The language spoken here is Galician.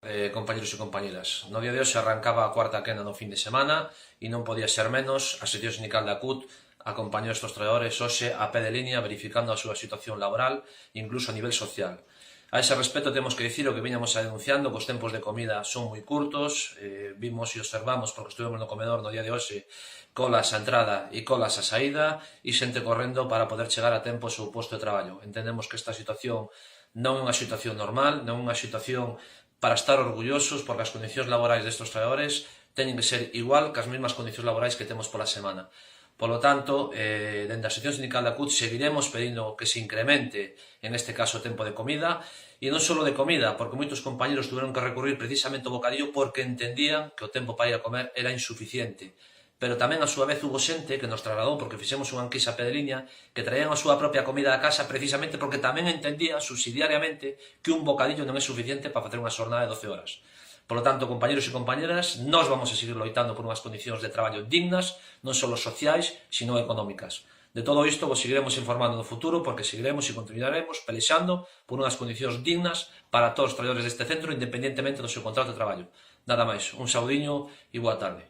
Compañeros e compañeras, no día de hoxe arrancaba a cuarta quenda no fin de semana e non podía ser menos, a sección sindical da CUT acompañou estes traballadores hoxe a pé de liña verificando a súa situación laboral incluso a nivel social. A ese respecto temos que dicir o que viñamos a denunciando, que os tempos de comida son moi curtos, vimos e observamos porque estuvemos no comedor no día de hoxe colas á entrada e colas á saída e xente correndo para poder chegar a tempo ao seu posto de traballo. Entendemos que esta situación non é unha situación normal, non é unha situación para estar orgullosos porque as condicións laborais destes traballadores teñen que ser igual que as mesmas condicións laborais que temos pola semana. Polo tanto, dende a sección sindical da CUT seguiremos pedindo que se incremente, en este caso, o tempo de comida, e non só de comida, porque moitos compañeros tuveron que recurrir precisamente ao bocadillo porque entendían que o tempo para ir a comer era insuficiente. Pero tamén, a súa vez, hubo xente que nos trasladou, porque fixemos unha enquisa a pé de liña, que traían a súa propia comida a casa precisamente porque tamén entendían subsidiariamente que un bocadillo non é suficiente para facer unha xornada de 12 horas. Por lo tanto, compañeros e compañeras, nós vamos a seguir loitando por unhas condicións de traballo dignas, non só sociais, sino económicas. De todo isto vos seguiremos informando no futuro porque seguiremos e continuaremos pelexando por unhas condicións dignas para todos os traballadores deste centro independentemente do seu contrato de traballo. Nada máis, un saudiño e boa tarde.